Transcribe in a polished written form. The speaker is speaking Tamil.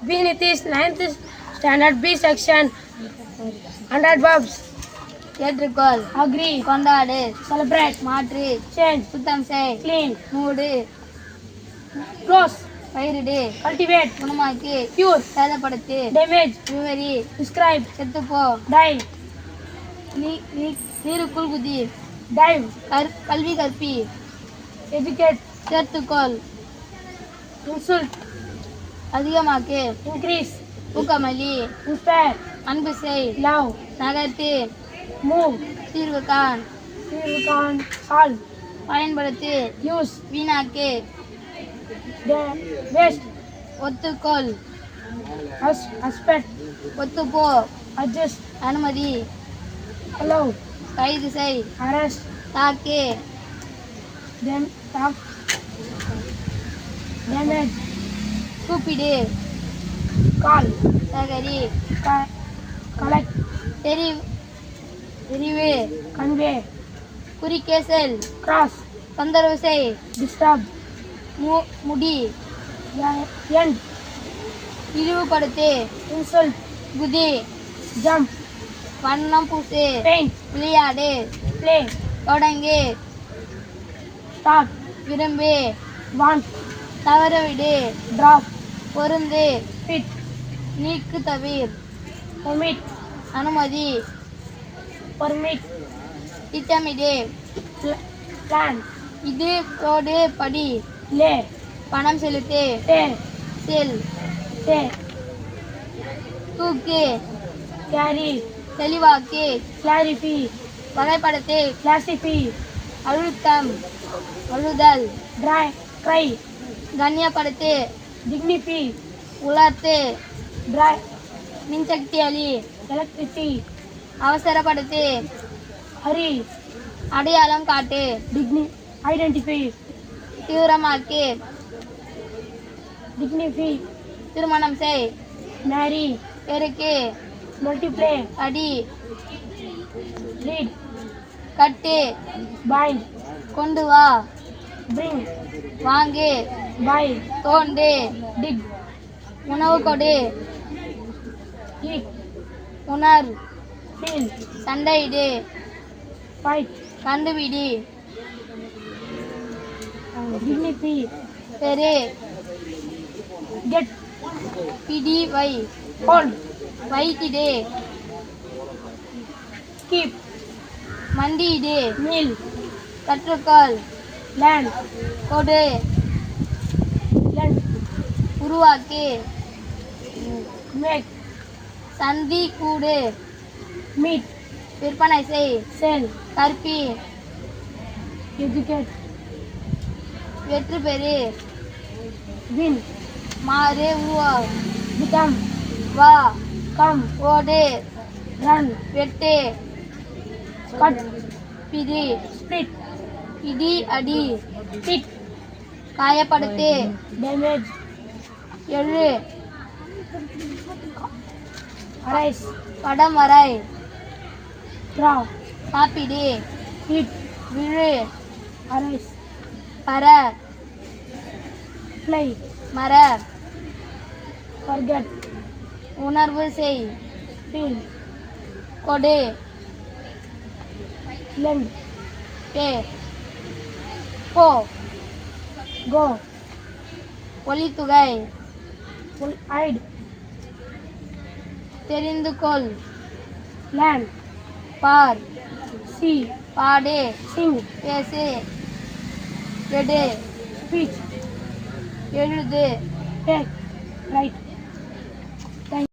Vinith's 9th standard B section. 100 verbs. ஏற்றுக்கொள், Agree. கொண்டாடு, Celebrate. மாற்று, Change. சுத்தம் செய், Clean. மூடு, Close. பயிரிடு, Cultivate. குணமாக்கி, Cure. சேதப்படுத்து, Damage. விவரி, Describe. செத்துப்போ, Die. நீருக்குள் குதி, Dive. கல்வி கற்பி, Educate. சேர்த்துக்கொள், Insult. அதிகமாக்கு, Increase. ஊக்கமளி, Inspire. அன்பு செய், Love. நகர்த்து, Move. தீர்வு காண், You can solve. பயன்படுத்து, Use. வீணாக்கு, Waste. ஒத்துக்கொள், Aspect. ஒத்துப்போ, Adjust. அனுமதி, Allow. கைது செய், Arrest. தாக்கு, Talk. Damage. கூப்பிடு, Call. சகரி, Collect. தெரிவு, Convey. குறிக்கே செல், Cross. தொந்தரவு செய், Disturb. முடி, End. இழிவுபடுத்து, Insult. குதி, Jump. வண்ணம் பூசு, Paint. விளையாடு, Play. தொடங்கு, Start. விரும்பு, Want. தவறவிடு, Drop. பொருந்து, Fit. நீக்கு தவிர், Omit. அனுமதி, Permit. திட்டமிடு, Plan. இது போடு, படி, Lay. பணம் செலுத்து, Pay. செல், Say. தூக்கு, Carry. தெளிவாக்கு, Clarify. வகைப்படுத்து, Classify. அழுத்தம், அழுதல், Cry. கண்ணியப்படுத்து, Dignify. உலர்த்து, Dry. மின்சக்தி அளி, Electricity. அவசரப்படுத்து, Hurry. அடையாளம் காட்டு, Identify. தீவிரமாக்கு, Dignify. திருமணம் செய், Marry. பெருக்கு, Multiply. அடி, Read. கட்டு, Bind. கொண்டு வா, Bring. வாங்கு, Buy. தோண்டு, Dig. உணவு கொடு, Eat. உணர், Feel. சண்டையிடு, Fight. கண்டுபிடி, Dignify. பெரு, Get. பிடி வை, Hold. வைத்திடு, Keep. மண்டியிடு, Kneel. கற்றுக்கொள், Land. கொடு, Lend. உருவாக்கு, Make. சந்தி கூடு, Meet. விற்பனை செய், Sell. கற்பி, Educate. வெற்றி பெறு, Win. மாறு, உருவா, Become. வா, Come. ஓடு, Run. வெட்டு, Cut. பிடி, Split. இடி, அடி, Hit. காயப்படுத்து, Damage. எழு, Arise. படம் வரை, Draw. சாப்பிடு, Eat. விழு, Arise. பர, Fly. மர, Forget. உணர்வு செய், Feel. கொடு, Lend. பே, போ, Go. ஒளித்துகை, Hide. தெரிந்து கொள், Land. பார், See. பாடு, Sing. பேசு, எடு, Speech. எழுது, Take. Write.